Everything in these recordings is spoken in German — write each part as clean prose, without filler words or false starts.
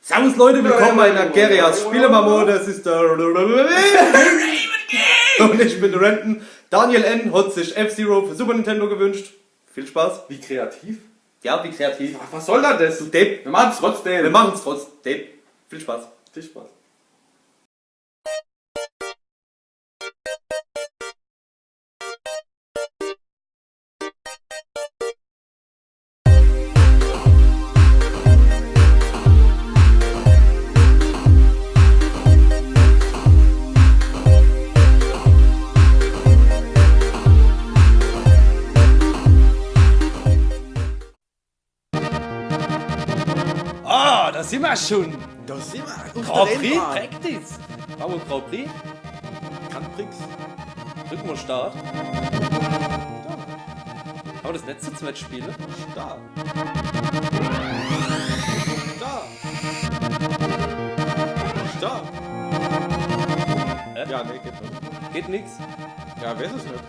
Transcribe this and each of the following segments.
Servus Leute, willkommen bei Nagerias Spielemamo, das ist der und ich bin Renton. Daniel N. hat sich F-Zero für Super Nintendo gewünscht. Viel Spaß. Wie kreativ? Ja, wie kreativ. Ach, was soll das? Du Depp. Wir machen es trotzdem. Wir machen es trotzdem. Viel Spaß. Viel Spaß. Ah, da sind wir schon. Da sind wir. Grand Prix Practice. Machen wir Grand Prix. Handbricks. Drücken wir Start. Haben wir das letzte zweit spielen? Start. Start. Start. Ja, nee, geht nicht. Geht nix. Ja, wer ist es nicht?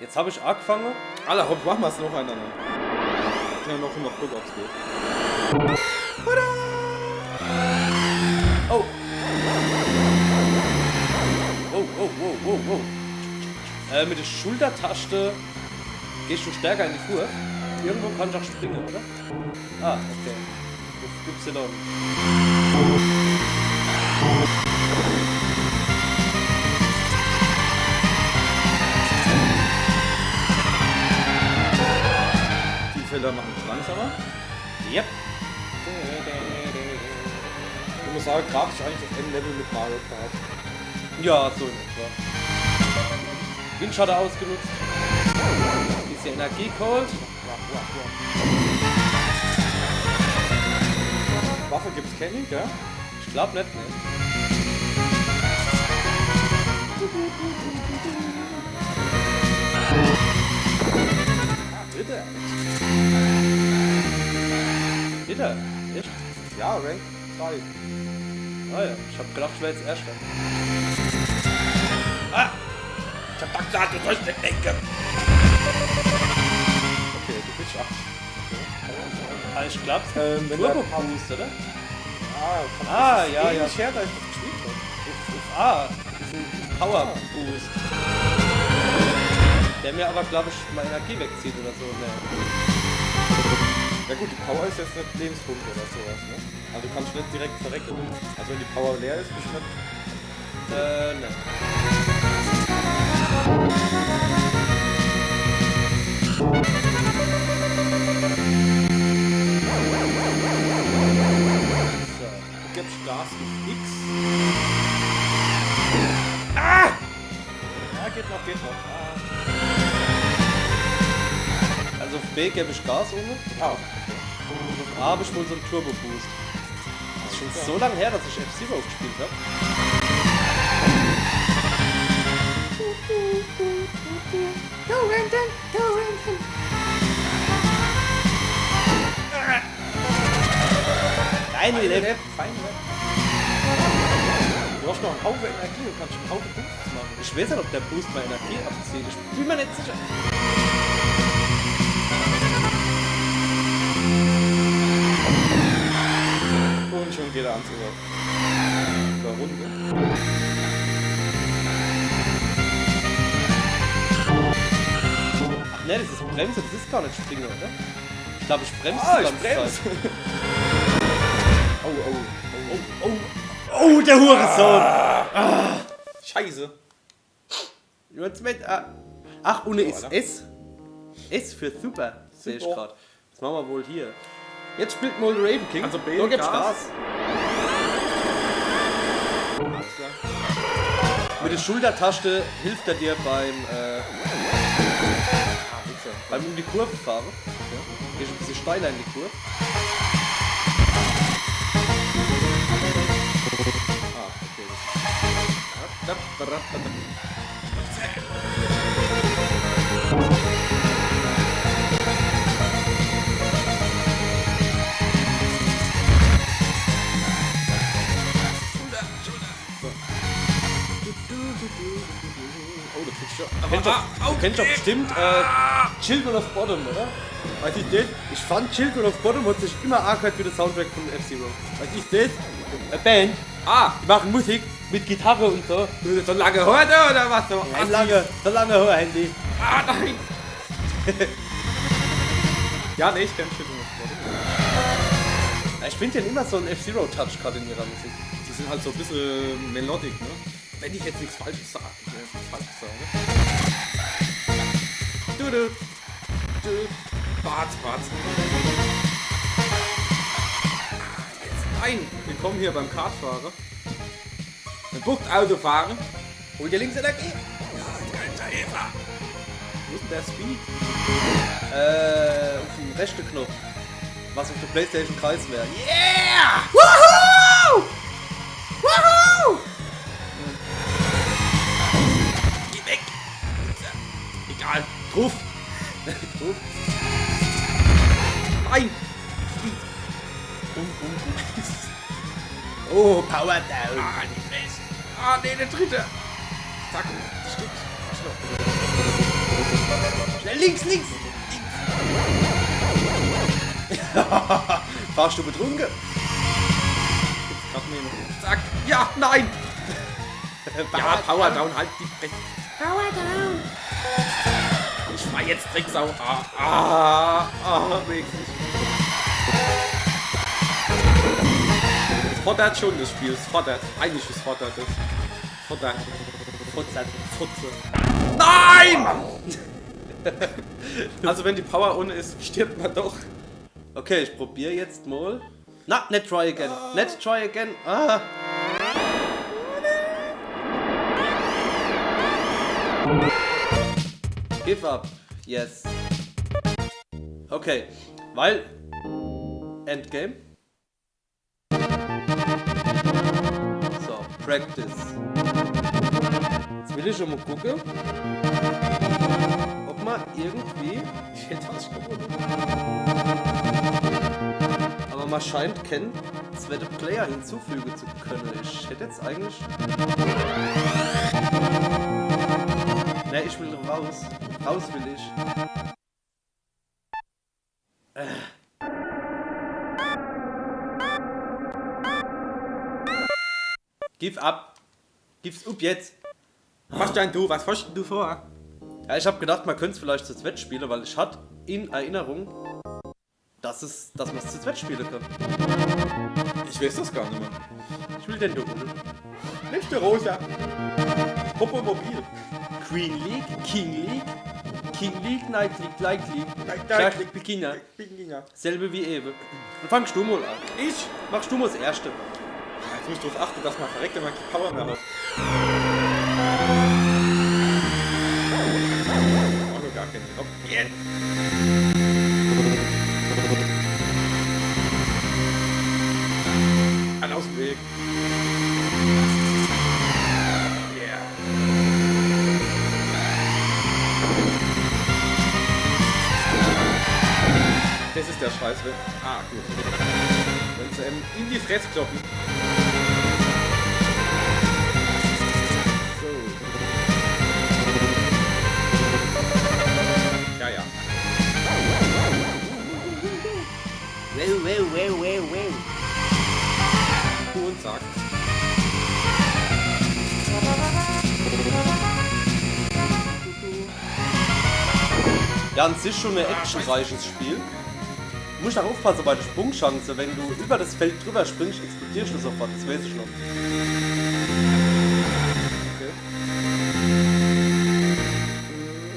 Jetzt habe ich angefangen. Alter, hopp, machen wir es noch einander. Ja, noch gucken, ob es geht. Oh. Oh. Mit der Schultertaste gehst du stärker in die Fuhr. Irgendwo kann ich auch springen, oder? Ah, okay. Das Y. Die Felder machen es langsamer. Yep. Ich muss sagen, grafisch eigentlich auf N-Level mit Mario Kart. Ja, so in etwa. Windschatten ausgenutzt. Bisschen Energie geholt. Waffe gibt's keine, gell? Ich glaub nicht, ne? Dritte. Bitte? Echt? Ja, Rank 3. Ah ja, ich hab gedacht, ich wäre jetzt Erster. Ah! Ich hab doch gesagt, du sollst nicht denken! Okay, du bist 8. Ah, ich glaub, wenn Turbo der- Boost, oder? Ah, ja. ewig her, da ich das gespielt habe. Ah, diesen Power Boost. Der mir aber, glaube ich, mal Energie wegzieht oder so. Ne. Ja gut, die Power ist jetzt nicht Lebenspunkt oder sowas, ne? Also du kannst nicht direkt verrecken. Also wenn die Power leer ist, bist du nicht... Ne. So. Du gibst Gas auf X. Ah! Ja, geht noch. Also auf B gebe ich Gas ohne. Ah, Auf A habe ich wohl so einen Turbo Boost. Das ist schon so lange her, dass ich F-Zero gespielt habe. Deine Leben. du hast noch einen Haufen Energie, du kannst einen Haufen Boosts machen. Ich weiß nicht, ob der Boost mal Energie abzieht. Ich bin mir nicht sicher. Und schon geht er ans Über Runde. Ach ne, das ist Bremse, das ist gar nicht Springen, oder? Ich glaube, ich bremse Ah, die ich ganze bremse. Zeit. Oh. Der Hurensohn! Scheiße. Jetzt mit, ach, ohne ist Alter. S. S für super, sehe ich Super. gerade. Das machen wir wohl hier. Jetzt spielt mal Raven King. Also B, so gibt's Gas. Gas. Alles klar. Mit der Schultertaste hilft er dir beim um die Kurve fahren. Gehst ein bisschen steiler in die Kurve. Ah, okay. Oh, du kriegst schon. Du kennst doch bestimmt Children of Bottom, oder? Was ist das? Ich fand Children of Bottom hat sich immer angehört wie der Soundtrack von F-Zero. Was ist das? Eine Band, Ah, die machen Musik mit Gitarre und so. so lange heute oder was? So So lange Hörhandy. Ah, nein! Ja, nee, ich kenn Children of Bottom. Ich finde ja immer so einen F-Zero-Touch gerade in ihrer Musik. Die sind halt so ein bisschen melodic, ne? Wenn ich jetzt nichts Falsches sage. Du. Bart. Nein, willkommen hier beim Kartfahrer. Ein Buchtautofahrer. Hol dir links Energie. Wo ist denn der Speed? Auf dem rechten Knopf. Was auf der Playstation Kreis wäre. Yeah! Woohoo! Woohoo! Geh weg! Egal. Ruf! Nein! Oh, Power Down. Ah, die Fresse! Ah, nee, der dritte! Zack, Stück. Schnell links. Fahrst du betrunken? Zack! Ja, nein! Ja, Power Down, halt die Fresse! Power down. Ich fahr jetzt Drecksau. Wirklich. Es fordert schon das Spiel, es fordert. Eigentlich ist fordert es. Fordert. Futze. Nein! Also wenn die Power ohne ist, stirbt man doch. Okay, ich probiere jetzt mal. Na, nicht try again. Nicht try again. Ah. Give up. Yes. Okay. Weil. Endgame. So, Practice. Jetzt will ich schon mal gucken, ob man irgendwie. Ich hätte was gewonnen. Aber man scheint kennen, zweite Player hinzufügen zu können. Ich hätte jetzt eigentlich. Ne, ich will raus. Raus will ich. Give up. Gib's up jetzt. Was denn du? Was hast denn du vor? Ja, ich habe gedacht, man könnte es vielleicht zu zweit spielen, weil ich hatte in Erinnerung, dass man es zu zweit spielen kann. Ich weiß das gar nicht mehr. Ich will den Doppel. Nimmst du Rosa? Popomobil. Queen League, King League, Night League, Light League, Night League, Bikina. Binginger. Selbe wie eben. Dann fangst du mal an. Ich? Machst du mal das Erste. Jetzt muss ich darauf achten, dass man verreckt, wenn man keine Power mehr hat. Oh, nur gar keine. Hopp. Jetzt! Alle aus dem Weg. Yeah. Das ist der Scheiß, wenn... Ah, gut. Wenn sie in die Fresse kloppen. So. Ja, ja. Wow. Und zack. Ja, an sich schon ein actionreiches Spiel. Du musst auch aufpassen bei der Sprungchance. Wenn du über das Feld drüber springst, explodierst du sofort. Das weiß ich noch. Okay.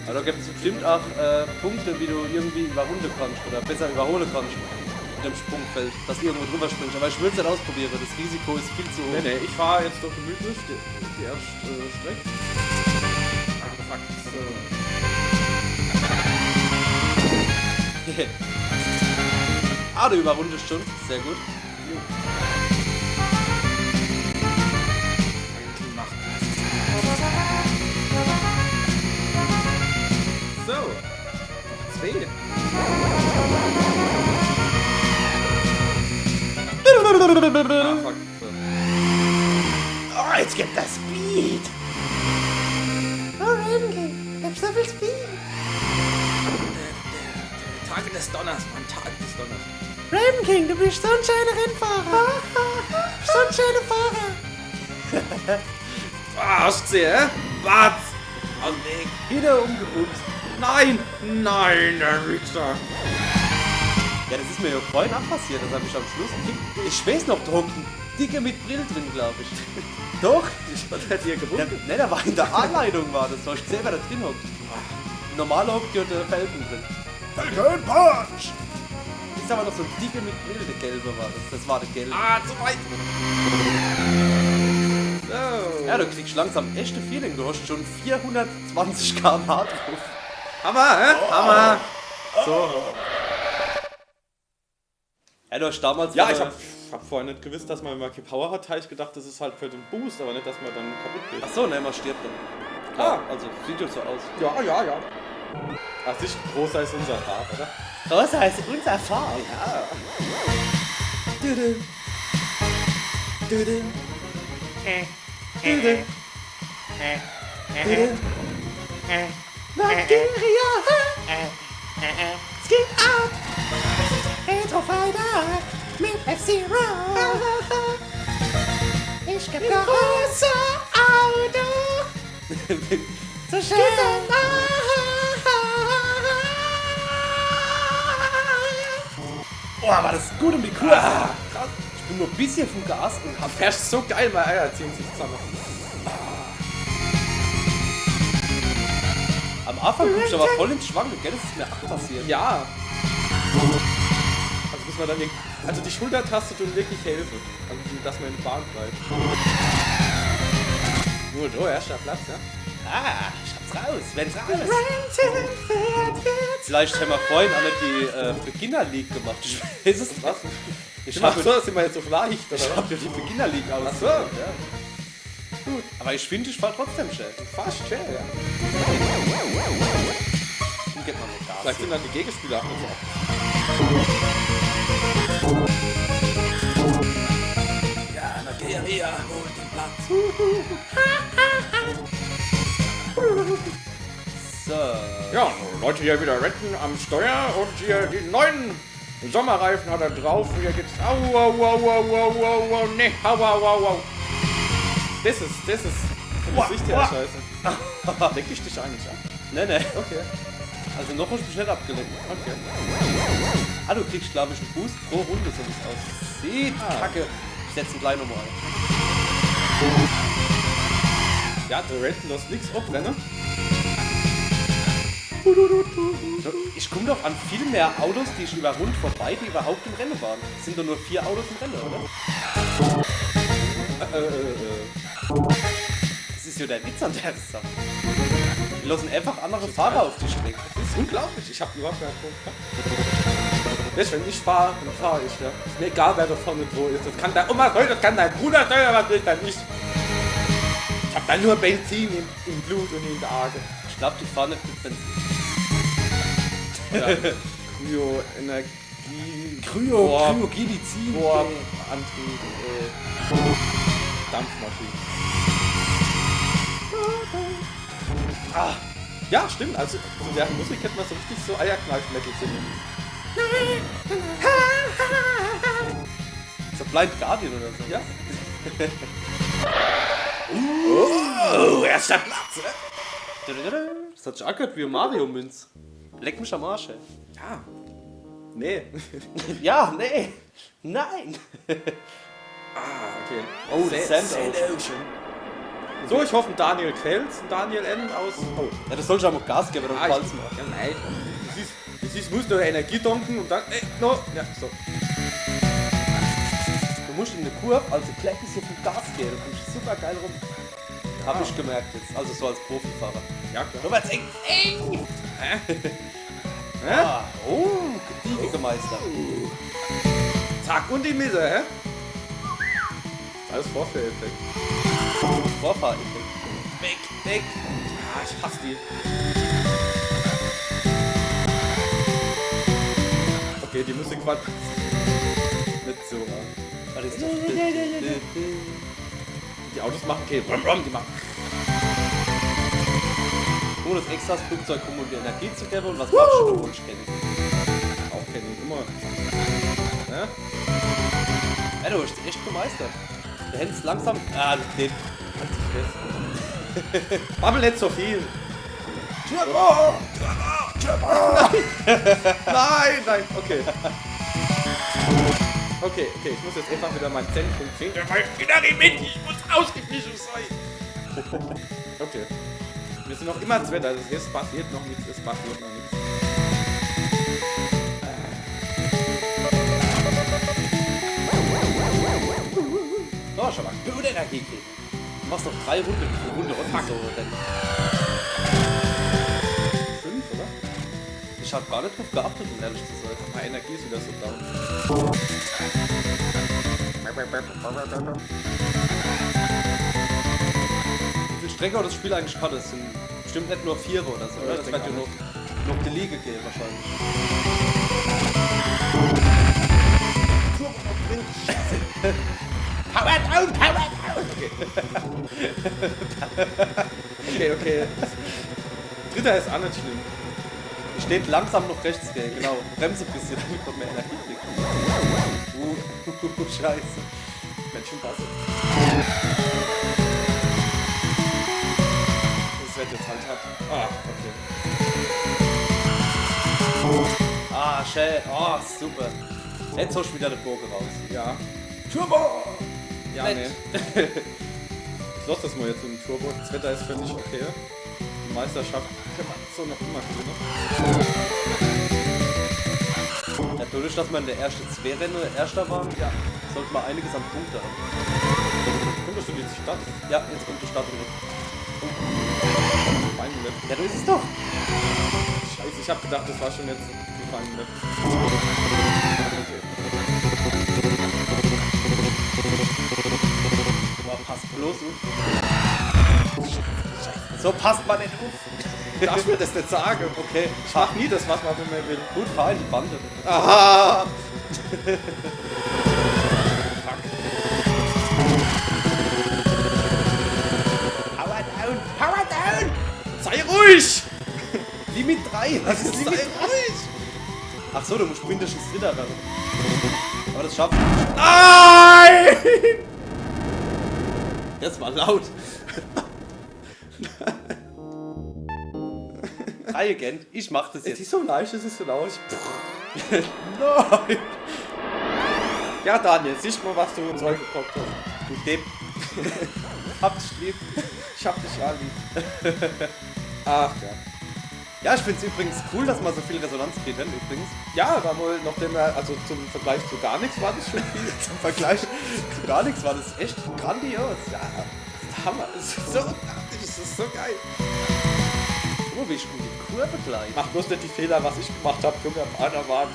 Aber da gibt es bestimmt auch Punkte, wie du irgendwie überrunden kannst oder besser überholen kannst mit dem Sprungfeld, dass du irgendwo drüber springst. Aber ich will es nicht ausprobieren. Das Risiko ist viel zu hoch. Nee, ich fahre jetzt doch gemütlich die erste Strecke. Fuck, so. Ah, du überrundest schon. Sehr gut. Eigentlich macht. So. 2. Ah, fuck. So. Oh, jetzt gibt das Speed. Oh, Renke, hab so viel Speed. Tage des Donners, Mann, Tage des Donners. Raven King, du bist so ein schöner Rennfahrer. So ein schöner Fahrer. Ah, hast du gesehen, hä? Was? Aus dem Weg. Wieder umgebumst. Nein! Nein, der Wichser. Ja, das ist mir ja vorhin auch passiert, das habe ich am Schluss. Ich weiß noch, da hockt ein Dicke mit Brill drin, glaube ich. Doch? Was hat ihr gewundet? Ne, da war in der Anleitung war das, so ich gesehen, wer da drin hockt. Normal hockt ja der Falcon drin. Falcon Punch! Ist aber noch so ein Dicke mit Brill, der gelbe war das. Das war der gelbe. Ah, zu weit. So. Ja, du kriegst langsam echte Feeling, du hast schon 420 km/h drauf. Hammer, hä? Hammer. So. Ja, du hast damals... Ja, ich hab vorher nicht gewusst, dass man, wenn man keine Power hat, habe ich gedacht, das ist halt für den Boost, aber nicht, dass man dann kaputt geht. Achso, ne, man stirbt dann. Klar, also sieht ja so aus. Ja, ja, ja. Ach, sich großer ist unser Fahrt, oder? Rosa ist unser Fahrer. Ja. Valkyria! Skip up! Retro Fighter mit F-Zero! Ich geb große Auto! So schön! Oh, war das gut um die Kurve! Krass. Ich bin nur ein bisschen vom Gas und hab Fährst so geil, meine Eier ziehen sich zusammen. am Anfang guckst du aber voll ins Schwanken, gell? Das ist mir auch passiert. Ja. Also muss man dann also die Schultertaste tut wirklich helfen. Also dass man in die Bahn bleibt. Nur du, erster Platz, ja? Ah, ich hab's raus, wenn's raus. Vielleicht haben wir vorhin alle die Beginner League gemacht. Ich weiß es Was? Ich Ach habe so, sind wir jetzt auf leicht, oder? ich hab ja die Beginner League aus. Ach so. Ja. Gut. Aber ich finde, ich fahr trotzdem schnell. Fast schwer, ja. Dann gibt man noch Gas. Vielleicht sind dann die Gegenspieler auch nicht so. Ja, na geh her, hol den Platz. So. Ja, Leute hier wieder retten am Steuer und hier die neuen Sommerreifen hat er drauf. Hier geht's. Au, au, au, au, au, au, au, ne, au, au, au, au. Das ist richtig scheiße. Leck ich dich eigentlich an? Ne, ne. Okay, Also noch hast du mich nicht abgelenkt. okay. Ah, du kriegst, glaube ich, einen Boost pro Runde, so wie es aussieht. Kacke. Ich setze ihn gleich nochmal ein. Ja, der Retten lässt nichts abbrennen. Ich komme doch an viel mehr Autos, die ich überrund vorbei, die überhaupt im Rennen waren. Es sind doch nur 4 Autos im Rennen, oder? Das ist ja der Witz an der Sache. Die lassen einfach andere Fahrer auf die Strecke. Das ist unglaublich. Ich habe überhaupt keinen Punkt. Weißt du, wenn ich fahre, dann fahre ich, ja. Ist mir egal, wer da vorne wo ist. Das kann dein Oma sein, das kann dein Bruder sein, was will ich dann nicht. Ich hab dann nur Benzin im Blut und in der Arge. Ich glaube, die fahren nicht mit Benzin. Ja. Kryo-Energie. Kryogenizin. Antrieb. Dampfmaschine. Ah, ja, stimmt. Also in der Musik hätte man so richtig so Eierkneif-Metal singen. So Blind Guardian oder so. Ja. Oh, erster Platz, ne? Das hat sich angehört wie ein Mario-Münz. Leck mich am Arsch, ey. Ja. Nee. Ja, nee. Nein. Ah, okay. Oh, Sand Ocean. So, ich hoffe, Daniel Kels und Daniel N. aus. Oh. Ja, das soll schon mal Gas geben, Ah, dann fallt's mal. ja, nein. Du siehst, musst du Energie tanken und dann. No. Ja, so. Du musst in der Kurve, also gleich so viel Gas geben, du kommst super geil rum. Hab ich gemerkt jetzt, also so als Profifahrer. Ja, klar. Nur weil's eng. Hä? Ah, oh, gediegene Meister. Zack, und die Mitte, hä? Alles Vorführeffekt. Vorfahreffekt. Weg. Ah, ich hasse die. Okay, die Musik war nicht so. Was ist doch Die Autos machen okay. Die machen. das extra das Flugzeug, um die Energie zu geben und was machst du, du Wunschkenny? mal. Ja? Ja, du hast es echt gemeistert. Der Händs langsam. Ah, den. Babbel nicht so viel. Nein, nein, okay. Okay, ich muss jetzt einfach wieder mein Zentrum finden. Ich muss ausgeglichen sein. Okay. Wir sind noch immer ins Wetter, also es passiert noch nichts, So, schon mal gut Energie kriegen. Du machst noch 3 Runden pro Runde und so. Dann 5, oder? ich hab gar nicht drauf geachtet, um ehrlich zu sein. Meine Energie ist wieder so down. Wie viel strenger das Spiel eigentlich kann, das sind bestimmt nicht nur 4 oder so, oder? ich Das denke wird ja auch noch die Liga gehen wahrscheinlich. Power down! Okay. Dritter ist auch nicht schlimm. Steht langsam noch rechts, gell? Genau. Bremse ein bisschen, damit man mehr Energie kriegt. Scheiße. Menschenpasse. Das wird jetzt halt hart. Ah, okay. Ah, schön. Oh, super. Jetzt hast du wieder den Bogen raus. Ja. Turbo! Ja, Nett. nee. Ich lasse das mal jetzt im Turbo. Das Wetter ist völlig okay. Die Meisterschaft kann man so noch immer gewinnen. Dadurch, dass man in der ersten 2 Rennen Erster war, Ja. sollte man einiges an Punkte haben. Kommst du die Stadt? Ja, jetzt kommt die Stadt direkt. Feinde Map. Ja, du ist es doch. Scheiße, ich hab gedacht, das war schon jetzt die Feinde Map. Okay. Boah, passt bloß auf. So passt man nicht auf. Darf ich mir das nicht sagen? Okay, Ich mach nie das, was man von mir will. gut, fahr in die Bande. Aha! Power down! Power down! Sei ruhig! Limit 3! Was ist Limit 3? ruhig! Ach so, du musst mindestens Dritter werden. Aber das schafft. Nein! Das war laut. 3 again. Ich mach das Es jetzt. ist so leicht, es ist so laut. Nein! Ja, Daniel, siehst mal, was du uns heute gekocht hast. Du Depp. Hab dich lieb. Ich hab dich ja lieb. Ach ja. Ja, ich find's übrigens cool, dass man so viel Resonanz kriegt, denn übrigens. Ja, da wohl, nachdem wir, also zum Vergleich zu gar nichts war das schon viel. Zum Vergleich zu gar nichts war das echt grandios. Ja. Hammer, es ist so grandios, es ist so geil. Guck mal, wie ich um die Kurve gleich. Mach bloß nicht die Fehler, was ich gemacht habe, Junge, am Adermann.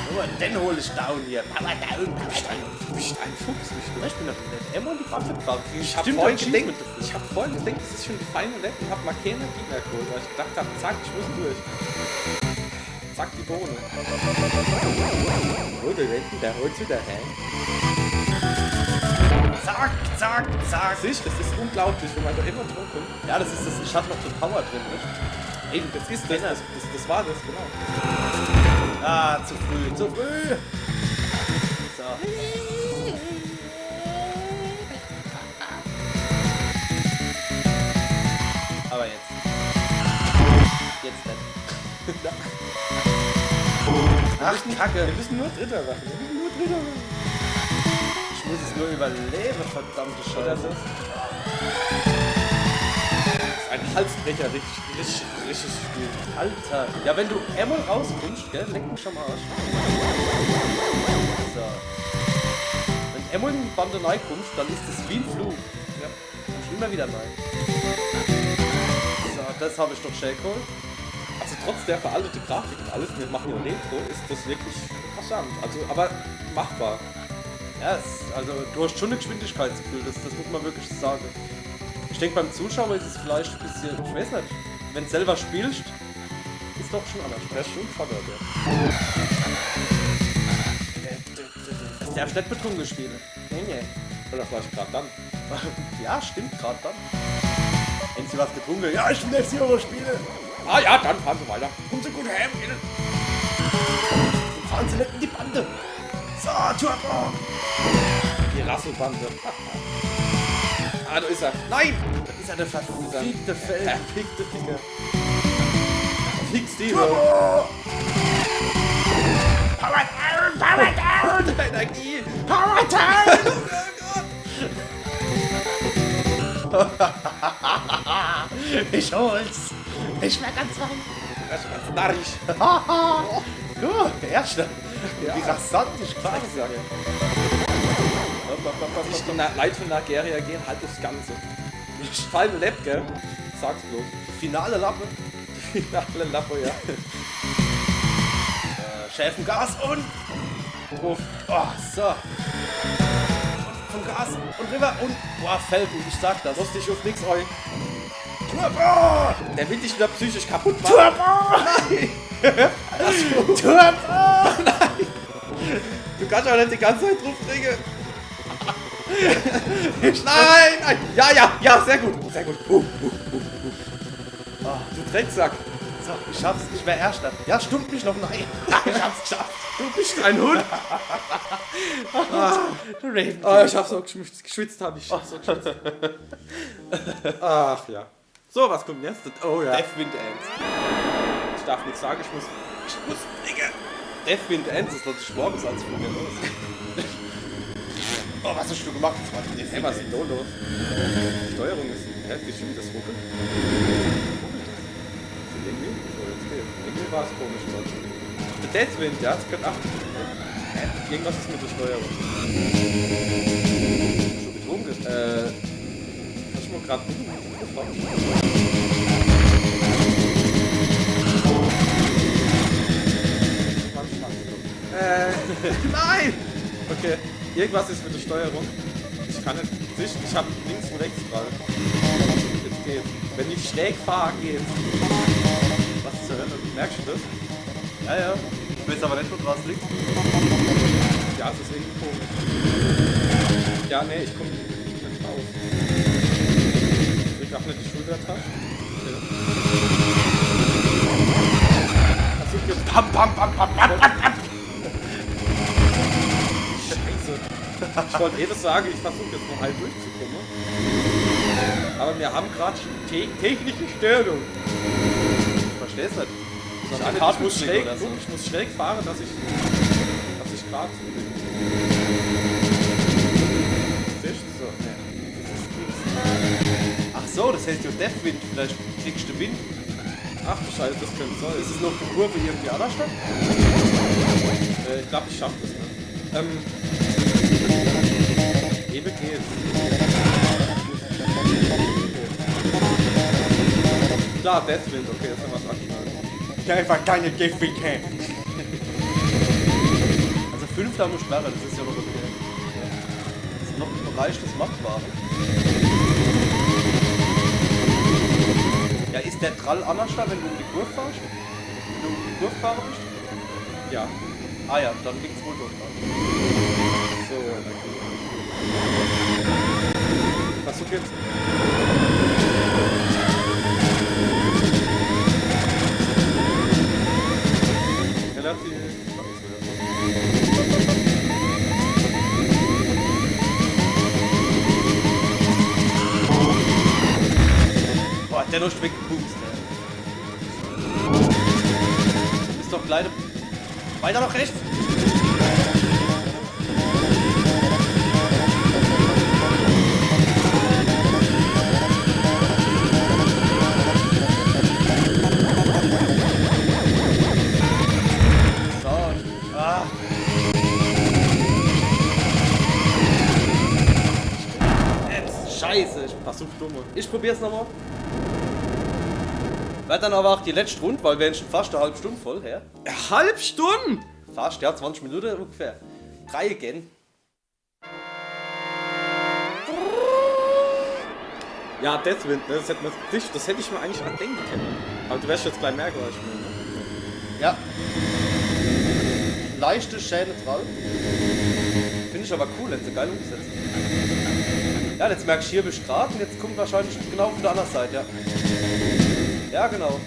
Guck mal, den hol ich down hier. Power down, Power down. Du bist ein Fuchs, nicht du? Ich bin doch nicht Emma und die Bande gefahren. Ich hab vorhin gedacht, das ist schon die feine Lab und hab mal keine Gegner geholt, weil ich gedacht hab, zack, ich muss durch. Zack, die Bohne. Oh, der holt wieder rein. Zack, zack, zack. Siehst du, das ist unglaublich, wenn man da immer drum kommt. Ja, das ist das. Ich hatte noch den Power drin, nicht? Eben, das ist das, das war das, genau. Ah, zu früh, zu früh. So. Aber jetzt. Jetzt dann. Ach, Kacke. Wir müssen nur Dritter machen. Ich muss es nur überleben, verdammte Scheiße. Ein Halsbrecher, richtig Spiel. Alter. Ja, wenn du einmal rauskommst, gell, leck mich am Arsch. So. Wenn du einmal in die Bande reinkommst, dann ist das wie ein Flug. Ja. Kommst du immer wieder rein. So, das habe ich doch schnell geholt. Also trotz der veralteten Grafik und alles, wir machen ja Retro, ist das wirklich rasant. Also, aber machbar. Ja, also du hast schon ein Geschwindigkeitsgefühl, das muss man wirklich sagen. Ich denke, beim Zuschauer ist es vielleicht ein bisschen, ich weiß nicht, wenn du selber spielst, ist doch schon anders. Der ist schon verdammt, ja. Das darfst nicht betrunken spielen. Nee. Oder vielleicht gerade dann. Ja, stimmt, gerade dann. Wenn sie was getrunken, ja, ich will F-Zero spielen. Ah ja, dann fahren Sie weiter. Kommen Sie gut heim. Fahren Sie nicht in die Bande. So, Turbo. Die Rasselbande. Ah, da ist er. Nein! Da ist ja der verfickte Feld. Verfickte Finger. Fix die. Turbo. Power down! Power down! Energie! Power down. Ich hol's. Ich wär ganz weit. Das ist ganz narrisch. Guck, der Erste. Ja. Wie rasant ich Sag gerade ich sag. sage. Nicht die Leute von Nigeria gehen halt das Ganze. Fall Lepp, gell? Sag's bloß. Finale Lappe. Finale Lappe, ja. Schäfengas und... Drauf. Oh, so. Und vom Gas und rüber und... Boah, Felgen, ich sag das. Lass dich auf nix ein. Turbo! Der will dich wieder psychisch kaputt machen. Turbo! Nein! Turbo! Du kannst aber nicht die ganze Zeit drauf bringen. Nein! Nein! Ja, ja, ja, sehr gut. Sehr gut. Ah, du Drecksack. So, ich schaff's, ich wär Erster. Ja, stimmt mich noch, nein. Ich hab's geschafft. Du bist ein Hund. Du Raven. Ah, ich hab's auch geschwitzt, hab ich. Ach ja. So, was kommt jetzt? Oh ja. Deathwind Ants. Ich darf nichts sagen, ich muss. Digga. Deathwind Ants ist doch die Schwarmsatz von mir los. Oh, was hast du gemacht? Das war die Hey, was ist denn da los? Die Steuerung ist. Hä, wie schön das ruckelt? Irgendwie? So, jetzt geht's. Irgendwie war es komisch gerade. Der Deathwind, ja, es könnte 8. Hä? Irgendwas ist mit der Steuerung. Schon betrunken. Hast du mal gerade nein! Okay, irgendwas ist mit der Steuerung. Ich kann nicht. Ich hab links und rechts gerade. Jetzt geht's. Wenn ich schräg fahre, geht's. Was zur Hölle? Merkst du das? Ja, ja. Ich weiß aber nicht, wo draus liegt. Ja, es ist irgendwie komisch. Ja, nee, ich komm nicht raus. Ich öffne die Schultertasche. Okay. Versuch jetzt. Pam, pam, pam, pam, pam, pam, pam. Scheiße. Ich wollte das sagen, ich versuche jetzt noch halb durchzukommen. Aber wir haben gerade technische Störung. Ich versteh's nicht. Ich muss schräg, ich muss schräg fahren, dass ich gerade siehst du so. Nee. Ach so, das heißt ja Deathwind. Vielleicht kriegst du Wind. Ach du Scheiße, das könnte sein. Ist es noch eine Kurve irgendwie anders statt? Ich glaube, ich schaff das nicht. Ebe geht's. Klar, Deathwind, okay, jetzt haben wir es aktuell. Ich einfach keine Deathwind haben. Also 5 da muss Sperre, das ist ja noch okay. Das ist noch im Bereich des Machbaren. Ja, ist der Trall anders da, wenn du um die Kurve fahrst? Wenn du um die Kurve fahren bist? Ja. Ah ja, dann liegt's wohl dort. So, versuch jetzt. Relativ. Boah, der noch weggepupst, ey. Du bist doch gleich... Weiter nach rechts! So. Ah. Jetzt, scheiße. Versuch dumme. Ich probier's nochmal. Wird dann aber auch die letzte Runde, weil wir sind schon fast eine halbe Stunde voll her. Halb Stunden! Fast, ja, 20 Minuten ungefähr. 3 again. Ja, Deathwind, ne? Das hätte ich mir eigentlich mal denken können. Aber du wirst jetzt gleich mehr gleich spielen, ne? Ja. Leichte Schäden drauf. Finde ich aber cool, hätte sie geil umgesetzt. Ja, jetzt merkst du hier bist du gerade und jetzt kommt wahrscheinlich genau von der anderen Seite, ja. Ja, genau.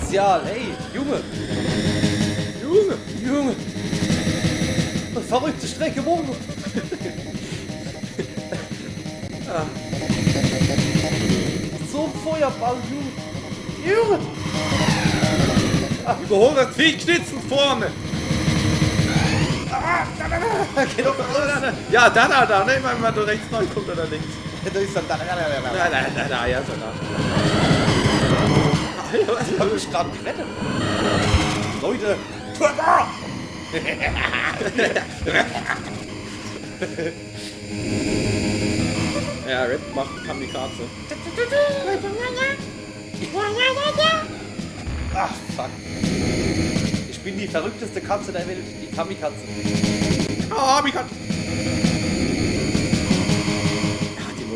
asozial, ey, Junge. Junge. Eine verrückte Strecke, morgen. So ein Feuerball, Junge. Überhol das Vieh, knitzen vorne. Geh doch raus. Ja, da. Ne, wenn du rechts neu kommt oder links. Da ist dann da. Da, ja, so da. Ich hab mich gerade gerettet. Leute, Turbo! Ja, Red macht Kamikaze. Ach, fuck. Ich bin die verrückteste Katze der Welt, die Kamikatze. Oh, Kamikaze.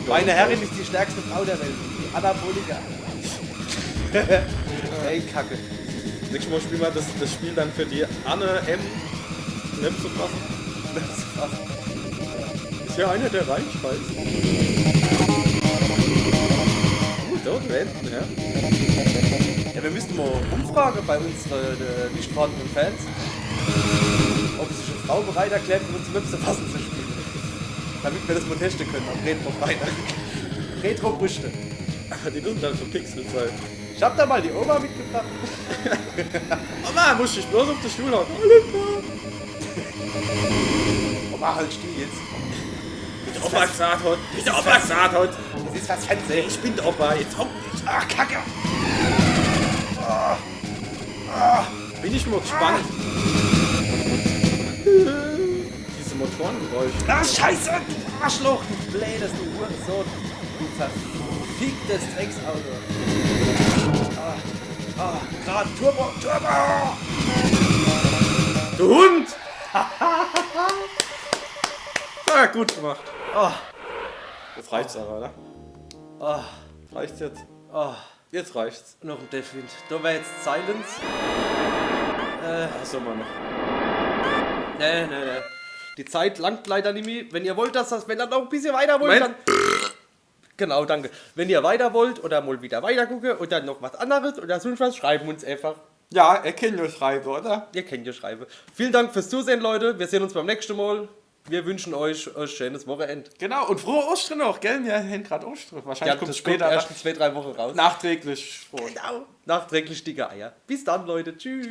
Meine Herrin ist die stärkste Frau der Welt, die Anabolika. Ey, Kacke. Nächstes Mal spielen wir das Spiel dann für die Anne M. Nimm zu fassen. Ist ja einer der Reichweis. Dort wenden, ja. Ja, wir müssten mal umfragen bei unseren nicht vorhandenen Fans, ob sich eine Frau bereit erklärt, mit uns Maps zu fassen zu spielen. Damit wir das mal testen können am Retro-Freitag. Retro-Brüste. Aber die sind dann verpixelt sein. Ich hab da mal die Oma mitgebracht. Oma, muss ich bloß auf den Stuhl hocken. Oma, halt still jetzt. Der Opa gesagt hat. Der Opa gesagt hat. Das ist was Fernsehen. Ich bin der Opa, jetzt hock nicht. Ach, Kacke. Bin ich mal gespannt. Diese Motorengeräusche. Ah, Scheiße, du Arschloch, du blödes, du Hurensohn. Du verficktes Drecksauto. Gerade Turbo. Du Hund! Ja, gut gemacht. Jetzt reicht's aber, oder? Reicht's jetzt? Jetzt reicht's. Noch ein Deathwind. Da wäre jetzt Silence. Achso, mal noch. Nee. Die Zeit langt leider nicht mehr. Wenn ihr wollt, wenn ihr noch ein bisschen weiter wollt, dann... Genau, danke. Wenn ihr weiter wollt oder mal wieder weiter gucken oder noch was anderes oder sonst was, schreiben uns einfach. Ja, er kennt ja Schreibe, oder? Ihr kennt ja Schreiben. Vielen Dank fürs Zusehen, Leute. Wir sehen uns beim nächsten Mal. Wir wünschen euch ein schönes Wochenende. Genau, und frohe Ostern noch, gell? Wir haben gerade Ostern. Wahrscheinlich kommt das später kommt erst in 2-3 Wochen raus. nachträglich froh. Genau. Nachträglich dicke Eier. Bis dann, Leute. Tschüss.